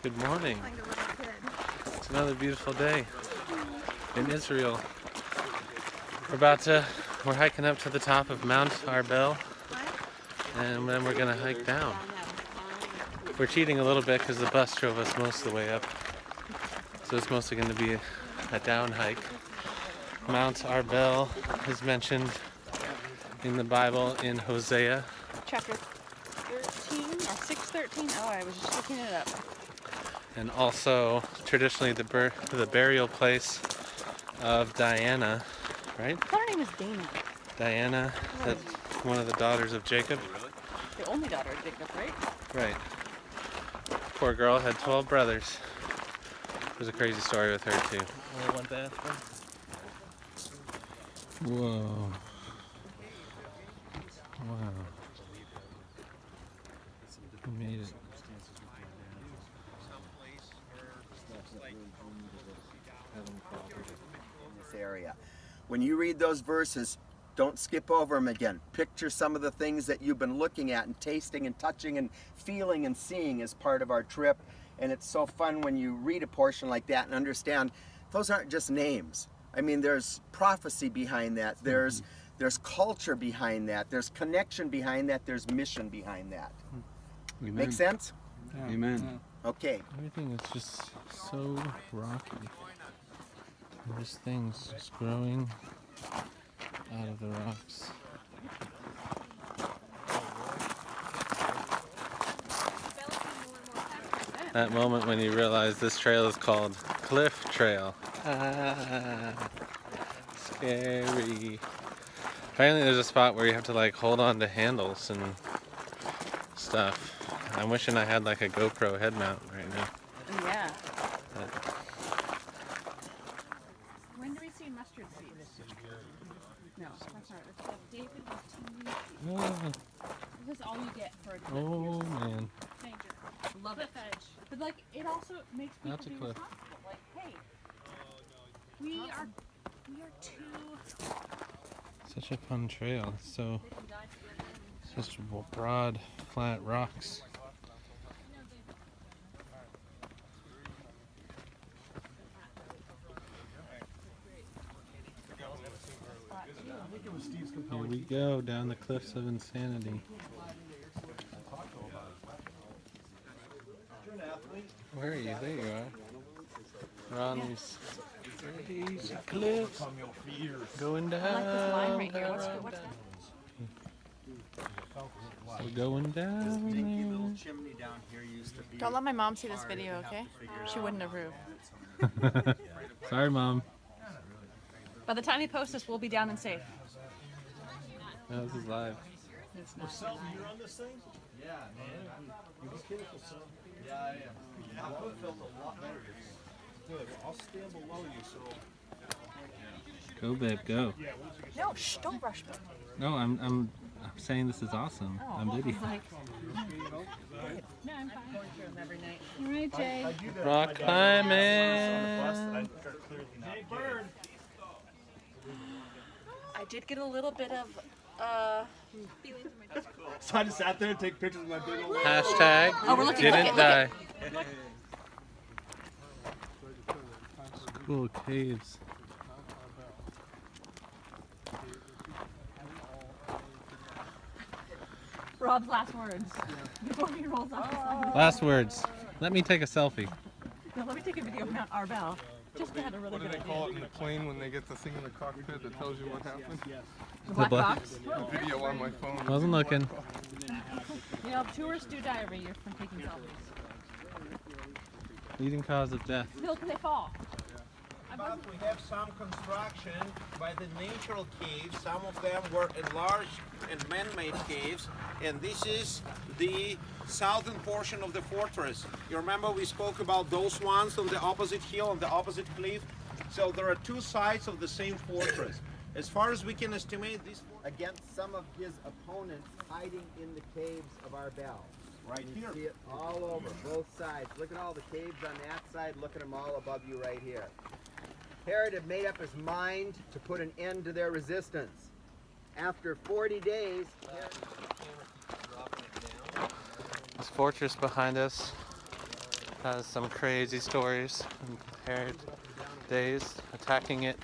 Good morning. Like a little kid. It's another beautiful day in Israel. We're hiking up to the top of Mount Arbel, and then we're gonna hike down. We're cheating a little bit because the bus drove us most of the way up, so it's mostly going to be a down hike. Mount Arbel is mentioned in the Bible in Hosea. Chapter 13 or 6:13. Oh, I was just looking it up. And also traditionally the burial place of Diana, right? I thought her name was Dana. Diana, that's one of the daughters of Jacob. The only daughter of Jacob, right? Right. Poor girl had 12 brothers. There's a crazy story with her too. Only one bathroom. Whoa. Wow. We made it. This area. When you read those verses, don't skip over them again. Picture some of the things that you've been looking at and tasting and touching and feeling and seeing as part of our trip. And it's so fun when you read a portion like that and understand those aren't just names. I mean, there's prophecy behind that. There's culture behind that. There's connection behind that. There's mission behind that. Amen. Make sense? Yeah. Amen. Okay. Everything is just so rocky. And there's things just growing out of the rocks. That moment when you realize this trail is called Cliff Trail. Ah, scary. Apparently there's a spot where you have to like hold on to handles and stuff. I'm wishing I had like a GoPro head mount right now. Yeah. But When do we see mustard seeds? No, that's not. It's like David was teeny. oh, This is all you get for a cliff. oh man. Danger. Love it. Edge. But like, it also makes people That's a be cliff. responsible. Like, hey, we are too. Such a fun trail. It's so it's just broad, flat rocks. Here we go down the cliffs of insanity. Where are you? There you are. We're on these crazy cliffs. Going down. I like this line right here. What's that? We're going down. Chimney down here used to be. Don't let my mom see this video, okay? She wouldn't approve. There. Sorry, Mom. By the time we post this, we'll be down and safe. No, this is live. It's not. You're on this thing? Yeah, man. You be careful, son. Yeah, I am. I would have felt a lot better. Good. I'll stand below you, so. Go, babe, go. No, shh, don't rush me. No, I'm saying this is awesome. I'm Diddy. Like, no, I'm fine. Every night. All right, Jay. Rock climbing. I did get a little bit of So I just sat there and take pictures of my big old. Hashtag Oh, we're looking, didn't look die. at Cool caves. Rob's last words before he rolls off the side. Last words. Let me take a selfie. No, let me take a video of Mount Arbel. Just to have a really What do good they idea. call it in the plane when they get the thing in the cockpit that tells you what happened? The black black- box. The video on my phone. Wasn't looking. You know, tourists do die every year from taking selfies. Leading cause of death. Still, because they fall. But we have some construction by the natural caves. Some of them were enlarged and man-made caves. And this is the southern portion of the fortress. You remember we spoke about those ones on the opposite hill, on the opposite cliff? So there are two sides of the same fortress. As far as we can estimate, this Against some of his opponents hiding in the caves of Arbel. right You here. see it all over, both sides. Look at all the caves on that side. Look at them all above you right here. Herod had made up his mind to put an end to their resistance. After 40 days, This fortress behind us has some crazy stories in Herod days, attacking it.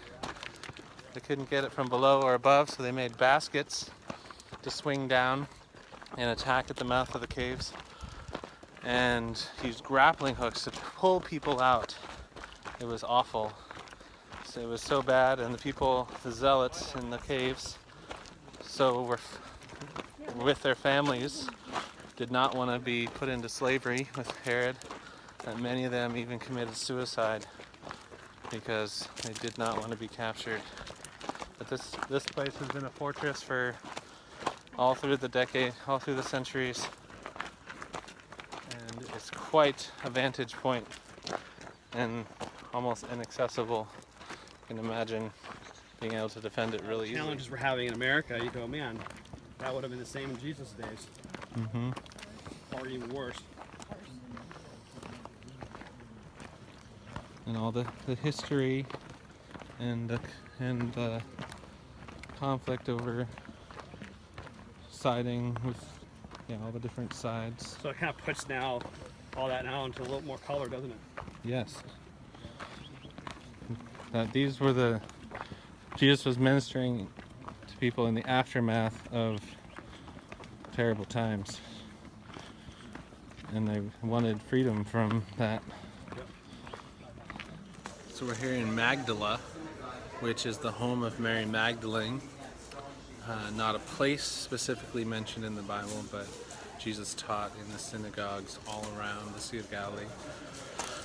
They couldn't get it from below or above, so they made baskets to swing down and attack at the mouth of the caves, and used grappling hooks to pull people out. It was awful. So it was so bad, and the people, the zealots in the caves, so were with their families, did not want to be put into slavery with Herod, and many of them even committed suicide because they did not want to be captured. But this place has been a fortress for all through the centuries, and it's quite a vantage point and almost inaccessible. You can imagine being able to defend it really easily. Challenges we're having in America, you go, man, that would have been the same in Jesus' days. Mm-hmm. Or even worse. And all the history and the conflict over siding with all the different sides. So it kind of puts all that now into a little more color, doesn't it? Yes. These were Jesus was ministering to people in the aftermath of terrible times, and they wanted freedom from that. So we're here in Magdala, which is the home of Mary Magdalene. Not a place specifically mentioned in the Bible, but Jesus taught in the synagogues all around the Sea of Galilee.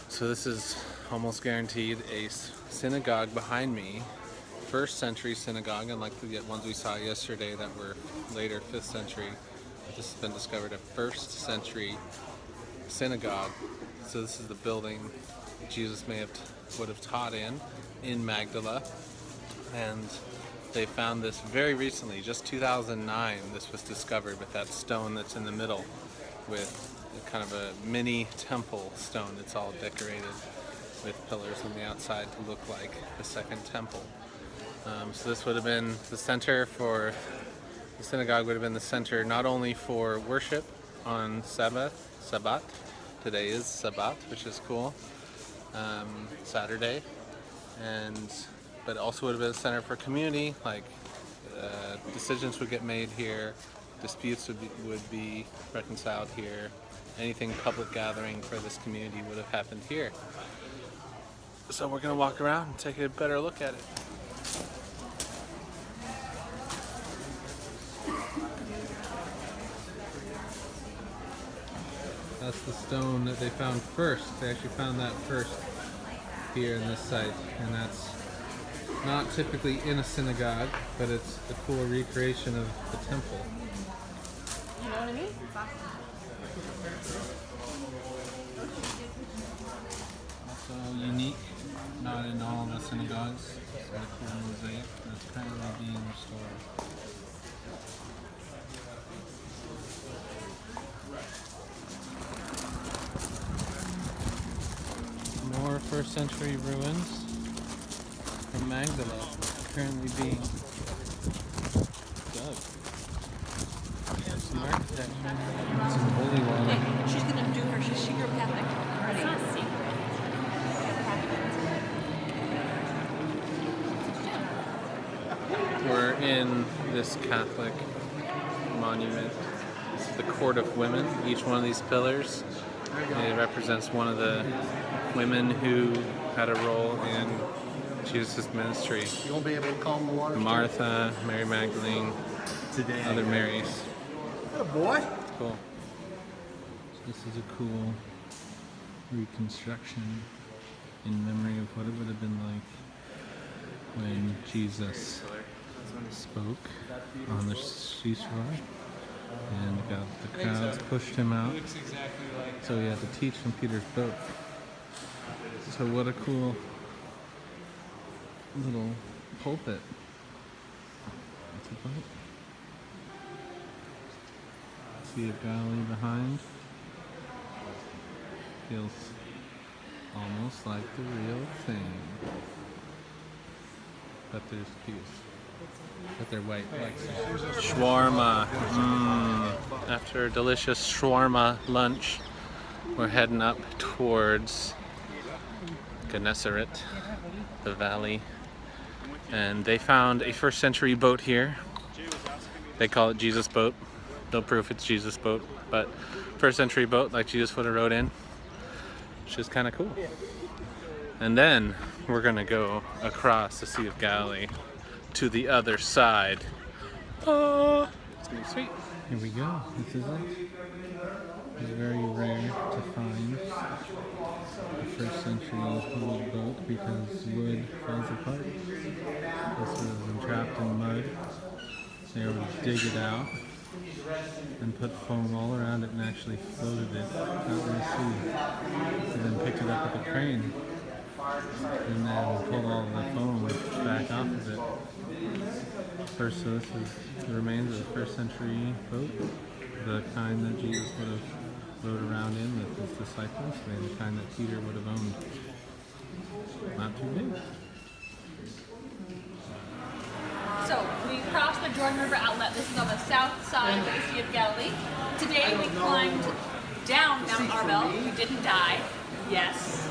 So this is almost guaranteed a synagogue behind me. 1st century synagogue, unlike the ones we saw yesterday that were later 5th century. This has been discovered a 1st century synagogue. So this is the building that Jesus would have taught in Magdala. And they found this very recently, just 2009, this was discovered with that stone that's in the middle with kind of a mini temple stone. It's all decorated with pillars on the outside to look like the second temple. So this would have been the center for, the synagogue would have been the center not only for worship on Sabbath, today is Sabbath, which is cool, Saturday, but also would have been a center for community, like decisions would get made here, disputes would be reconciled here, anything public gathering for this community would have happened here. So we're going to walk around and take a better look at it. That's the stone that they found first. They actually found that first here in this site, and that's not typically in a synagogue, but it's a cool recreation of the temple. You know what I mean? Also unique, not in all the synagogues. It's a cool mosaic that's currently being restored. More 1st century ruins from Magdala currently being dug. Some architecture, some holy water. Okay, she's gonna do her. She grew up Catholic. It's not secret. We're in this Catholic monument. This is the Court of Women. Each one of these pillars, it represents one of the women who had a role in Jesus' ministry. You won't be able to calm the water. Martha, Mary Magdalene, Today. other Marys. Good boy. Cool. This is a cool reconstruction in memory of what it would have been like when Jesus spoke on the seashore and the crowds pushed him out. So he had to teach from Peter's boat. So what a cool little pulpit. What's it about? Sea of Galilee behind. Feels almost like the real thing. But there's peas. But they're white. Like shawarma. After a delicious shawarma lunch, we're heading up towards Gennesaret, the valley, and they found a first century boat here. They call it Jesus boat. No proof it's Jesus boat, but first century boat like Jesus would have rode in, which is kind of cool. And then we're gonna go across the Sea of Galilee to the other side. Oh, it's gonna be sweet. Here we go. This is it. It's very rare to find a first century wood boat because wood falls apart. This was entrapped in mud. They were able to dig it out and put foam all around it and actually floated it out in the sea. And then picked it up with a crane and then pulled all the foam back off of it. First, so this is the remains of the first century boat, the kind that Jesus would have rode around in with his disciples, and the kind that Peter would have owned. Not too big. So we crossed the Jordan River outlet. This is on the south side of the Sea of Galilee. Today we climbed down Mount Arbel. We didn't die. Yes.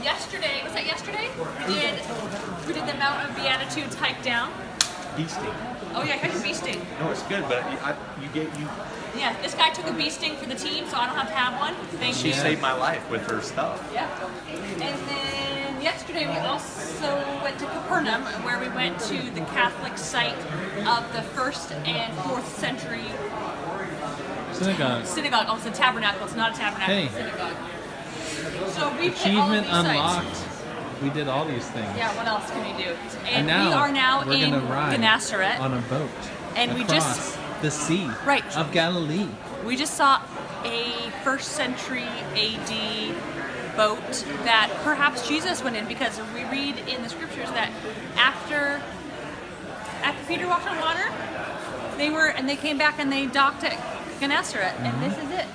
Yesterday, was that yesterday? We did the Mount of Beatitudes hike down. Bee sting. Oh yeah, I got a bee sting. No, it's good, but you Yeah, this guy took a bee sting for the team, so I don't have to have one. Thank she you. saved my life with her stuff. Yeah. And then yesterday we also went to Capernaum, where we went to the Catholic site of the 1st and 4th century Synagogue. synagogue. Oh, it's a tabernacle. It's not a tabernacle. Hey. It's a synagogue. So we Achievement hit all of these unlocked. sites. We did all these things. Yeah. What else can we do? And we are now we're in gonna ride Gennesaret. on a boat And we across just- the sea Right. of Galilee. We just saw a 1st century AD boat that perhaps Jesus went in, because we read in the scriptures that after Peter walked on water, they came back and they docked at Gennesaret, and this is it.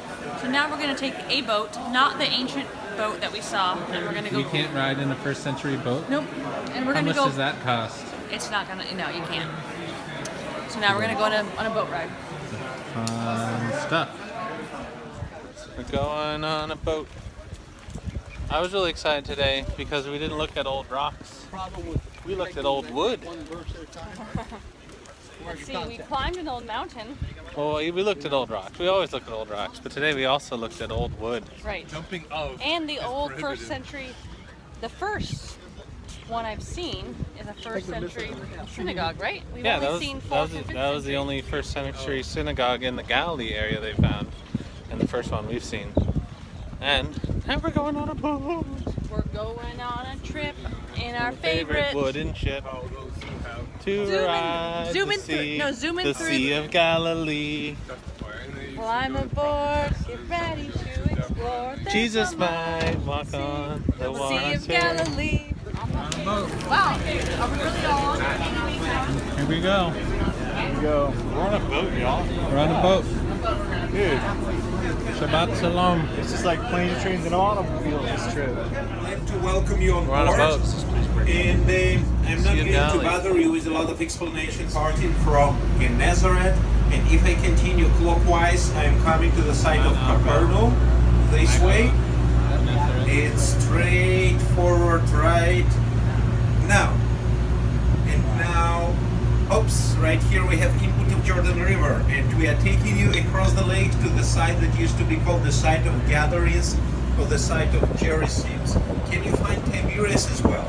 So now we're going to take a boat, not the ancient boat that we saw, and we're going to go. You can't ride in a first century boat. Nope. And we're How going to much go. does that cost? It's not going to. No, you can't. So now we're going to go on a boat ride. Fun stuff. We're going on a boat. I was really excited today because we didn't look at old rocks. We looked at old wood. Let's see. We climbed an old mountain. Well, we looked at old rocks. We always look at old rocks, but today we also looked at old wood. Right. Jumping of. And the old 1st century, the first one I've seen is a 1st century synagogue, right? We've Yeah, only that seen was 4th and 5th that was the century. only first century synagogue in the Galilee area they found, and the first one we've seen. And now we're going on a boat. We're going on a trip in our Favorite wooden ship to Zoom in- ride zoom the in through- sea, no, zoom in the through Sea of Galilee. Climb aboard, get ready to explore. There's Jesus a might walk on the Sea water. of Galilee. Wow, are we really all on it? Here we go. We're on a boat, y'all. We're on a boat. Dude, Shabbat Shalom. it's just like planes, trains, and automobiles this trip. I'd like to welcome you on We're on a board. boat. And I'm not Sea of going to Galilee. bother you with a lot of explanation starting from Gennesaret. And if I continue clockwise, I'm coming to the site of Capernaum this way. It's straight forward, right now. And now, oops, right here we have input of Jordan River. And we are taking you across the lake to the site that used to be called the site of gatherings, or the site of Kersey. Can you find Tiberias as well?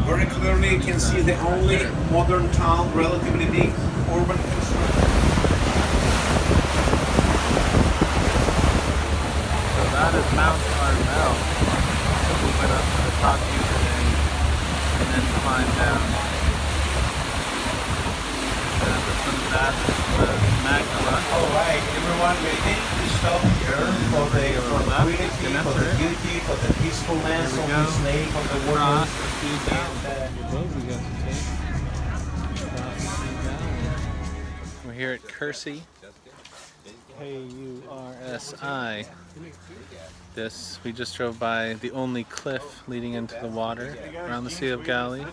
Very clearly you can see the only modern town, relatively big, urban construction. So that is Mount Arbel. We went up to the top view today and then climbed down. That is Magdala. Alright, everyone, we need to stop here for the tranquility, for the beauty, for the peacefulness of this lake, of the water. We're here at Kersey. K-U-R-S-I. We just drove by the only cliff leading into the water around the Sea of Galilee.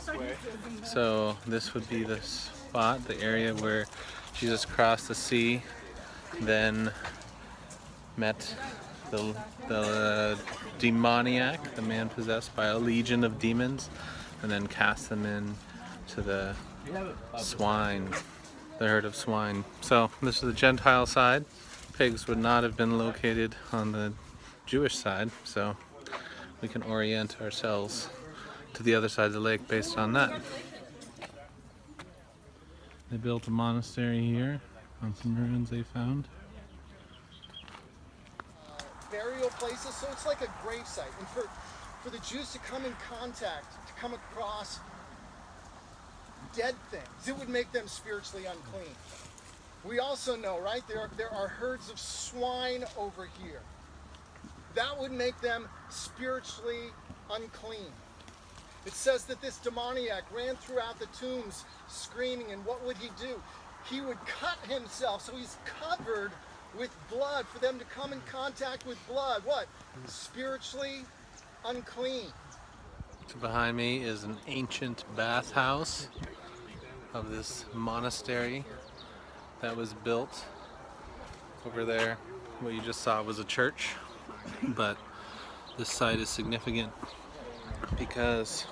So this would be the spot, the area where Jesus crossed the sea, then met the demoniac, the man possessed by a legion of demons, and then cast them in to the swine, the herd of swine. So this is the Gentile side. Pigs would not have been located on the Jewish side, so we can orient ourselves to the other side of the lake based on that. They built a monastery here on some ruins they found. Burial places, so it's like a gravesite. And for the Jews to come in contact, to come across dead things, it would make them spiritually unclean. We also know, right, there are herds of swine over here. That would make them spiritually unclean. It says that this demoniac ran throughout the tombs screaming, and what would he do? He would cut himself, so he's covered with blood. For them to come in contact with blood, what? Spiritually unclean. So behind me is an ancient bathhouse of this monastery that was built. Over there, what you just saw was a church, but this site is significant because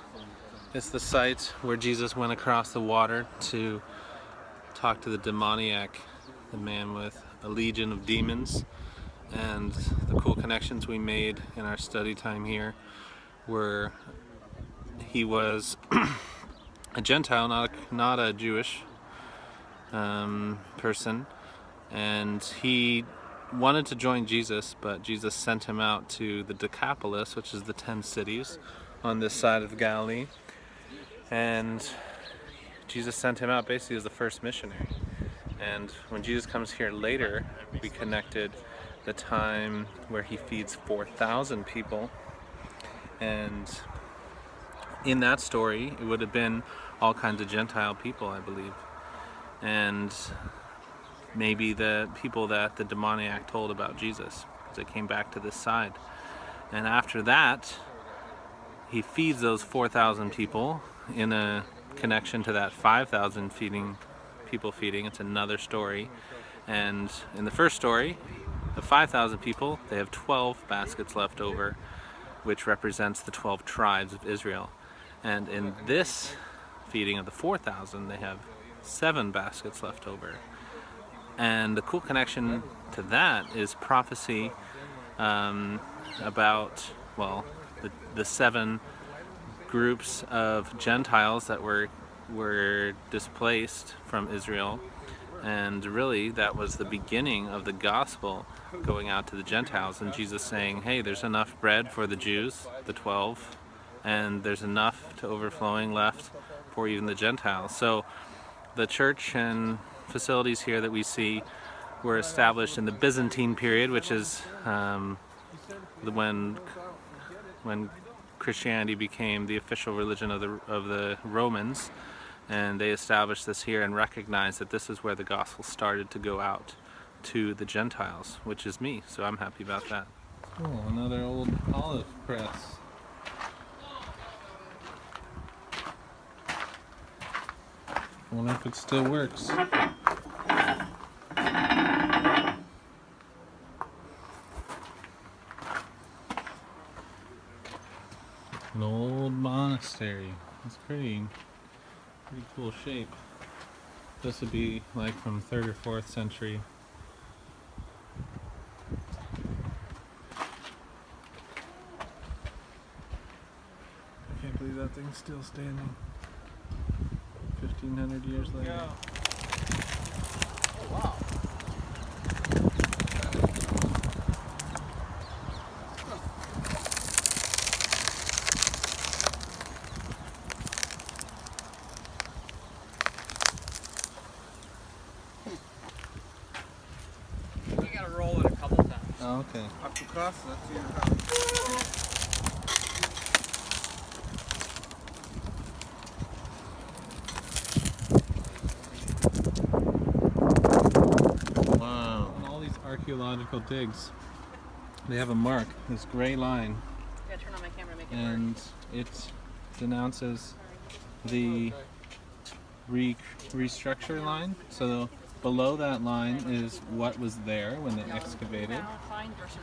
it's the site where Jesus went across the water to talk to the demoniac, the man with a legion of demons. And the cool connections we made in our study time here were he was a Gentile, not a Jewish person, and he wanted to join Jesus, but Jesus sent him out to the Decapolis, which is the 10 cities on this side of Galilee, and Jesus sent him out basically as the first missionary. And when Jesus comes here later, we connected the time where he feeds 4,000 people, and in that story it would have been all kinds of Gentile people, I believe, and maybe the people that the demoniac told about Jesus, because they came back to this side. And after that, he feeds those 4,000 people in a connection to that 5,000 people feeding. It's another story. And in the first story, the 5,000 people, they have 12 baskets left over, which represents the 12 tribes of Israel. And in this feeding of the 4,000, they have 7 baskets left over. And the cool connection to that is prophecy about, well, the 7 groups of Gentiles that were displaced from Israel. And really, that was the beginning of the gospel going out to the Gentiles, and Jesus saying, hey, there's enough bread for the Jews, the 12, and there's enough to overflowing left for even the Gentiles. So the church and facilities here that we see were established in the Byzantine period, which is when Christianity became the official religion of the Romans, and they established this here and recognized that this is where the gospel started to go out to the Gentiles, which is me, so I'm happy about that. Oh, another old olive press. I wonder if it still works. An old monastery. It's pretty cool shape. This would be like from 3rd or 4th century. I can't believe that thing's still standing 1,500 years later. Yeah. Oh, wow. You gotta roll it a couple times. Oh, okay. Up to cross, that's your house. Wow. And all these archaeological digs, they have a mark, this gray line, Yeah, turn on my camera, make it and it denounces the restructure line. So below that line is what was there when they excavated,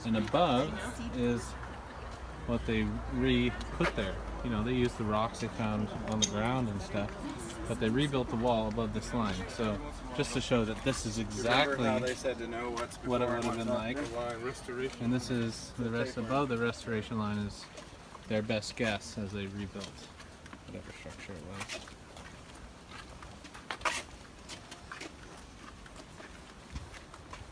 and above is what they re-put there. You know, they used the rocks they found on the ground and stuff, but they rebuilt the wall above this line. So just to show that this is exactly said to know what's what it would have been like. Restoration. And this is the rest above the restoration line is their best guess as they rebuilt whatever structure it was.